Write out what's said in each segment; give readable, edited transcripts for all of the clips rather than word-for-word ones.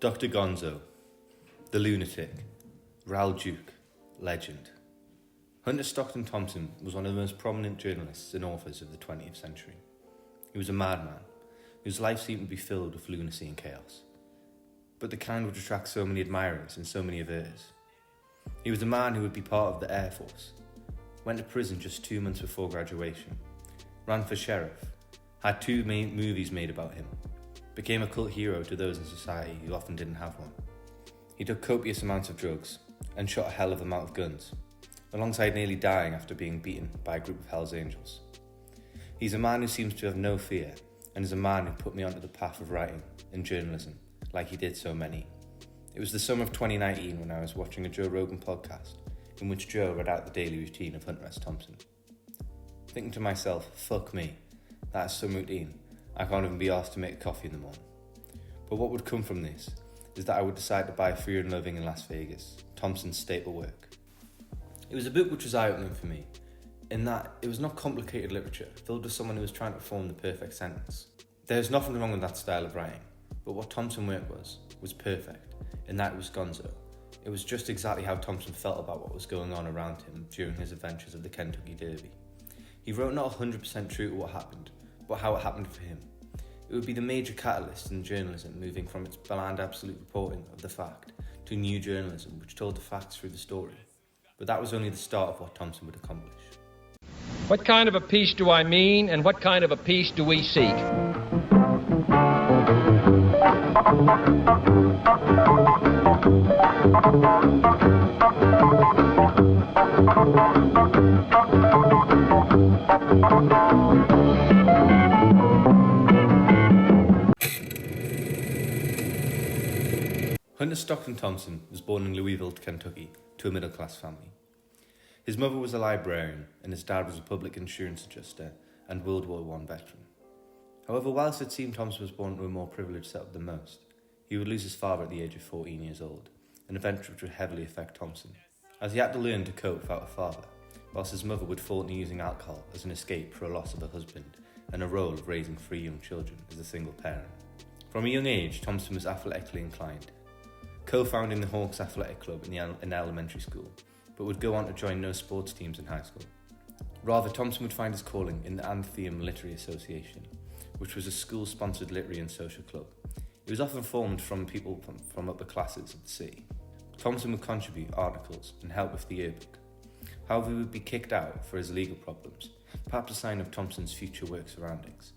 Dr. Gonzo, the lunatic, Raoul Duke, legend. Hunter Stockton Thompson was one of the most prominent journalists and authors of the 20th century. He was a madman, whose life seemed to be filled with lunacy and chaos, but the kind which attracts so many admirers and so many averters. He was a man who would be part of the Air Force, went to prison just 2 months before graduation, ran for sheriff, had two movies made about him, became a cult hero to those in society who often didn't have one. He took copious amounts of drugs and shot a hell of amount of guns, alongside nearly dying after being beaten by a group of Hell's Angels. He's a man who seems to have no fear, and is a man who put me onto the path of writing and journalism, like he did so many. It was the summer of 2019 when I was watching a Joe Rogan podcast, in which Joe read out the daily routine of Hunter S. Thompson. Thinking to myself, fuck me, that is some routine. I can't even be asked to make coffee in the morning. But what would come from this is that I would decide to buy Fear and Loathing in Las Vegas, Thompson's staple work. It was a book which was eye-opening for me, in that it was not complicated literature, filled with someone who was trying to form the perfect sentence. There's nothing wrong with that style of writing, but what Thompson's work was perfect, in that it was Gonzo. It was just exactly how Thompson felt about what was going on around him during his adventures of the Kentucky Derby. He wrote not 100% true to what happened, but how it happened for him. It would be the major catalyst in journalism, moving from its bland absolute reporting of the fact to new journalism which told the facts through the story. But that was only the start of what Thompson would accomplish. What kind of a peace do I mean, and what kind of a peace do we seek? Hunter Stockton Thompson was born in Louisville, Kentucky, to a middle-class family. His mother was a librarian, and his dad was a public insurance adjuster and World War I veteran. However, whilst it seemed Thompson was born to a more privileged setup than most, he would lose his father at the age of 14 years old, an event which would heavily affect Thompson, as he had to learn to cope without a father, whilst his mother would fall into using alcohol as an escape for a loss of a husband and a role of raising 3 young children as a single parent. From a young age, Thompson was athletically inclined, co-founding the Hawks Athletic Club in elementary school, but would go on to join no sports teams in high school. Rather, Thompson would find his calling in the Antheum Literary Association, which was a school-sponsored literary and social club. It was often formed from people from upper classes of the city. Thompson would contribute articles and help with the yearbook. However, he would be kicked out for his legal problems, perhaps a sign of Thompson's future work surroundings.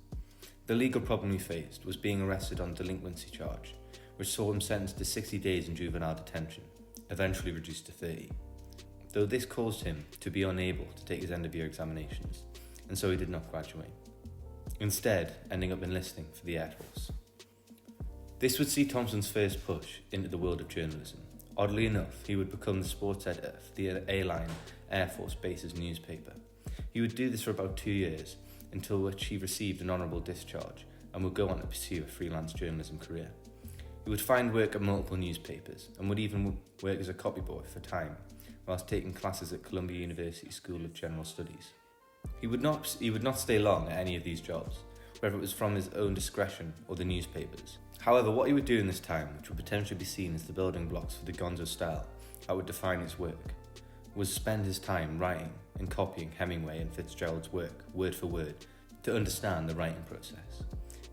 The legal problem he faced was being arrested on delinquency charge, which saw him sentenced to 60 days in juvenile detention, eventually reduced to 30. Though this caused him to be unable to take his end-of-year examinations, and so he did not graduate, instead ending up enlisting for the Air Force. This would see Thompson's first push into the world of journalism. Oddly enough, he would become the sports editor for the A-Line Air Force Base's newspaper. He would do this for about 2 years, until which he received an honourable discharge and would go on to pursue a freelance journalism career. He would find work at multiple newspapers and would even work as a copyboy for Time, whilst taking classes at Columbia University School of General Studies. He would not stay long at any of these jobs, whether it was from his own discretion or the newspapers. However, what he would do in this time, which would potentially be seen as the building blocks for the Gonzo style that would define his work, was spend his time writing and copying Hemingway and Fitzgerald's work, word for word, to understand the writing process.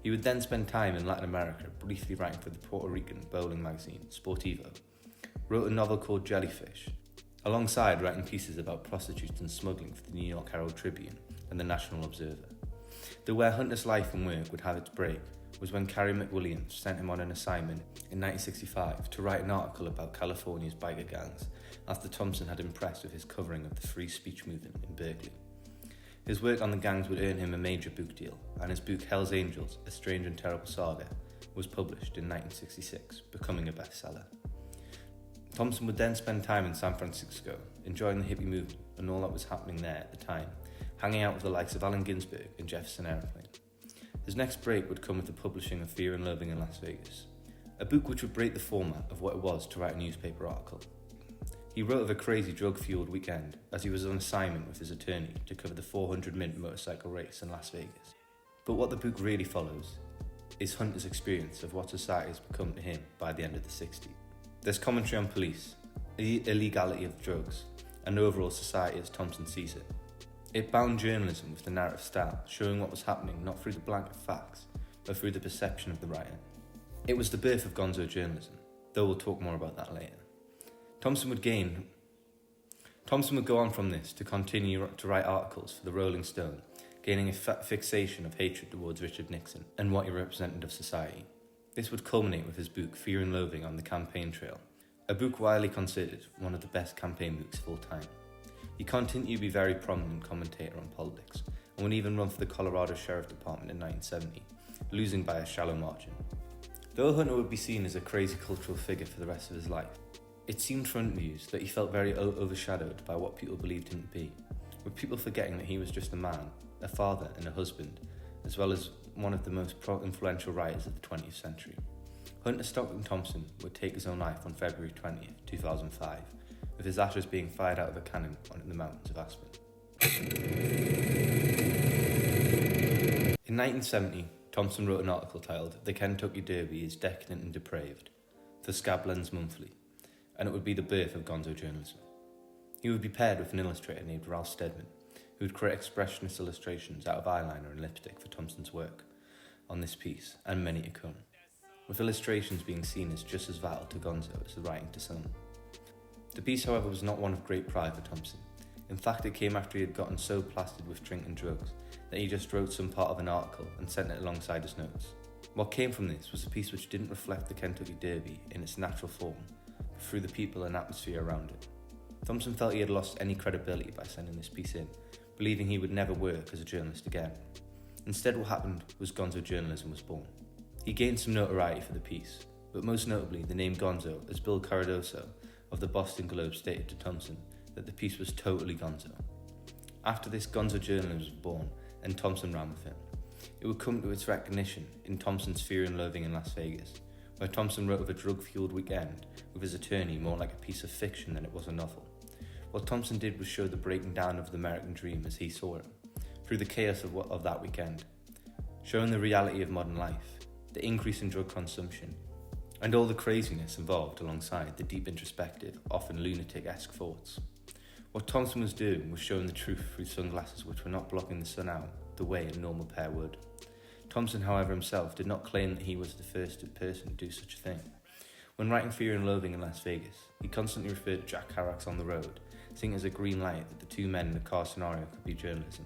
He would then spend time in Latin America, briefly writing for the Puerto Rican bowling magazine Sportivo, wrote a novel called Jellyfish, alongside writing pieces about prostitutes and smuggling for the New York Herald Tribune and the National Observer. Though where Hunter's life and work would have its break was when Carrie McWilliams sent him on an assignment in 1965 to write an article about California's biker gangs, after Thompson had impressed with his covering of the free speech movement in Berkeley. His work on the gangs would earn him a major book deal, and his book Hell's Angels, A Strange and Terrible Saga, was published in 1966, becoming a bestseller. Thompson would then spend time in San Francisco, enjoying the hippie movement and all that was happening there at the time, hanging out with the likes of Allen Ginsberg and Jefferson Airplane. His next break would come with the publishing of Fear and Loathing in Las Vegas, a book which would break the format of what it was to write a newspaper article. He wrote of a crazy drug-fueled weekend as he was on assignment with his attorney to cover the 400 Mint motorcycle race in Las Vegas. But what the book really follows is Hunter's experience of what society has become to him by the end of the 60s. There's commentary on police, the illegality of drugs, and overall society as Thompson sees it. It bound journalism with the narrative style, showing what was happening not through the blanket facts, but through the perception of the writer. It was the birth of Gonzo Journalism, though we'll talk more about that later. Thompson would go on from this to continue to write articles for the Rolling Stone, gaining a fixation of hatred towards Richard Nixon and what he represented of society. This would culminate with his book Fear and Loathing on the Campaign Trail, a book widely considered one of the best campaign books of all time. He continued to be a very prominent commentator on politics, and would even run for the Colorado Sheriff Department in 1970, losing by a shallow margin. Though Hunter would be seen as a crazy cultural figure for the rest of his life, it seemed from interviews that he felt very overshadowed by what people believed him to be, with people forgetting that he was just a man, a father and a husband, as well as one of the most influential writers of the 20th century. Hunter Stockton Thompson would take his own life on February 20th, 2005, with his ashes being fired out of a cannon on the mountains of Aspen. In 1970, Thompson wrote an article titled "The Kentucky Derby is Decadent and Depraved" for Scablands Monthly, and it would be the birth of Gonzo Journalism. He would be paired with an illustrator named Ralph Steadman, who would create expressionist illustrations out of eyeliner and lipstick for Thompson's work on this piece, and many to come, with illustrations being seen as just as vital to Gonzo as the writing to some. The piece, however, was not one of great pride for Thompson. In fact, it came after he had gotten so plastered with drink and drugs that he just wrote some part of an article and sent it alongside his notes. What came from this was a piece which didn't reflect the Kentucky Derby in its natural form, but through the people and atmosphere around it. Thompson felt he had lost any credibility by sending this piece in, believing he would never work as a journalist again. Instead, what happened was Gonzo Journalism was born. He gained some notoriety for the piece, but most notably the name Gonzo, as Bill Cardoso of the Boston Globe stated to Thompson that the piece was totally Gonzo. After this, Gonzo Journalism was born, and Thompson ran with it. It would come to its recognition in Thompson's Fear and Loathing in Las Vegas, where Thompson wrote of a drug-fueled weekend with his attorney more like a piece of fiction than it was a novel. What Thompson did was show the breaking down of the American dream as he saw it, through the chaos of that weekend, showing the reality of modern life, the increase in drug consumption, and all the craziness involved alongside the deep introspective, often lunatic-esque thoughts. What Thompson was doing was showing the truth through sunglasses which were not blocking the sun out the way a normal pair would. Thompson, however, himself did not claim that he was the first person to do such a thing. When writing Fear and Loathing in Las Vegas, he constantly referred to Jack Kerouac's On the Road, seeing it as a green light that the two men in the car scenario could be journalism.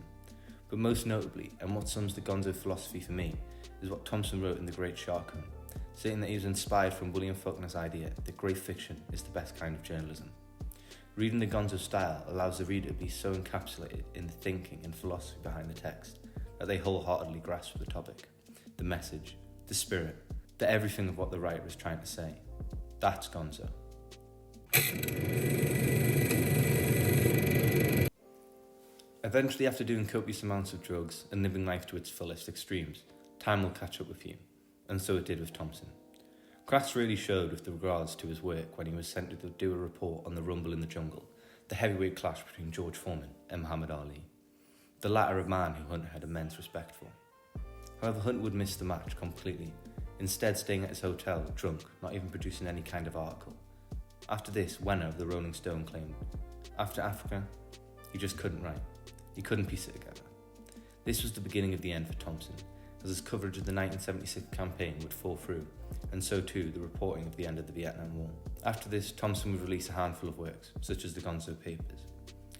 But most notably, and what sums the Gonzo philosophy for me, is what Thompson wrote in The Great Shark Hunt, saying that he was inspired from William Faulkner's idea that great fiction is the best kind of journalism. Reading the Gonzo style allows the reader to be so encapsulated in the thinking and philosophy behind the text that they wholeheartedly grasp the topic, the message, the spirit, the everything of what the writer is trying to say. That's Gonzo. Eventually, after doing copious amounts of drugs and living life to its fullest extremes, time will catch up with you, and so it did with Thompson. Cracks really showed with regards to his work when he was sent to do a report on the Rumble in the Jungle, the heavyweight clash between George Foreman and Muhammad Ali, the latter a man who Hunter had immense respect for. However, Hunter would miss the match completely, instead staying at his hotel drunk, not even producing any kind of article. After this, Wenner of the Rolling Stone claimed, after Africa, he just couldn't write. He couldn't piece it together. This was the beginning of the end for Thompson, as his coverage of the 1976 campaign would fall through, and so too the reporting of the end of the Vietnam War. After this, Thompson would release a handful of works, such as the Gonzo Papers,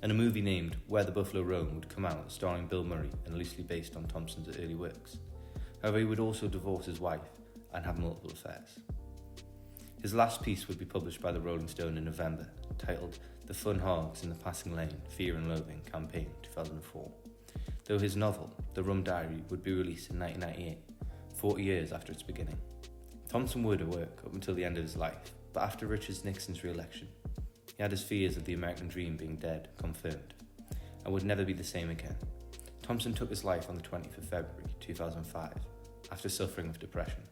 and a movie named Where the Buffalo Roam would come out, starring Bill Murray and loosely based on Thompson's early works. However, he would also divorce his wife and have multiple affairs. His last piece would be published by the Rolling Stone in November, titled The Fun Hogs in the Passing Lane, Fear and Loathing Campaign 2004. Though his novel, The Rum Diary, would be released in 1998, 40 years after its beginning. Thompson would work up until the end of his life, but after Richard Nixon's re-election, he had his fears of the American dream being dead confirmed, and would never be the same again. Thompson took his life on the 20th of February 2005, after suffering with depression.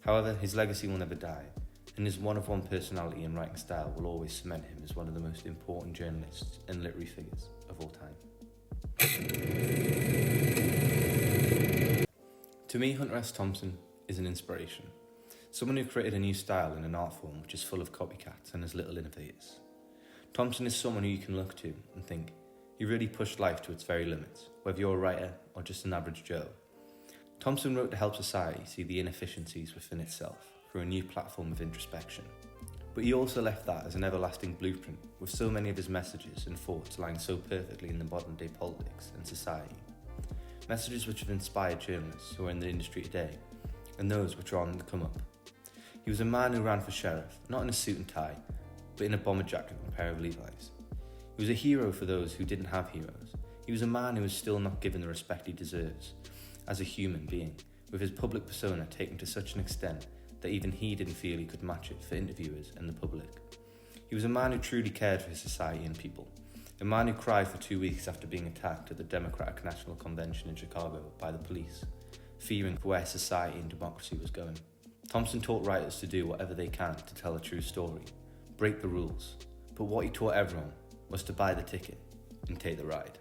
However, his legacy will never die, and his one-of-one personality and writing style will always cement him as one of the most important journalists and literary figures of all time. To me, Hunter S. Thompson is an inspiration. Someone who created a new style in an art form which is full of copycats and has little innovators. Thompson is someone who you can look to and think, he really pushed life to its very limits, whether you're a writer or just an average Joe. Thompson wrote to help society see the inefficiencies within itself through a new platform of introspection. But he also left that as an everlasting blueprint, with so many of his messages and thoughts lying so perfectly in the modern day politics and society. Messages which have inspired journalists who are in the industry today, and those which are on the come up. He was a man who ran for sheriff, not in a suit and tie, but in a bomber jacket and a pair of Levi's. He was a hero for those who didn't have heroes. He was a man who was still not given the respect he deserves as a human being, with his public persona taken to such an extent that even he didn't feel he could match it for interviewers and the public. He was a man who truly cared for his society and people, a man who cried for 2 weeks after being attacked at the Democratic National Convention in Chicago by the police, fearing for where society and democracy was going. Thompson taught writers to do whatever they can to tell a true story, break the rules, but what he taught everyone was to buy the ticket and take the ride.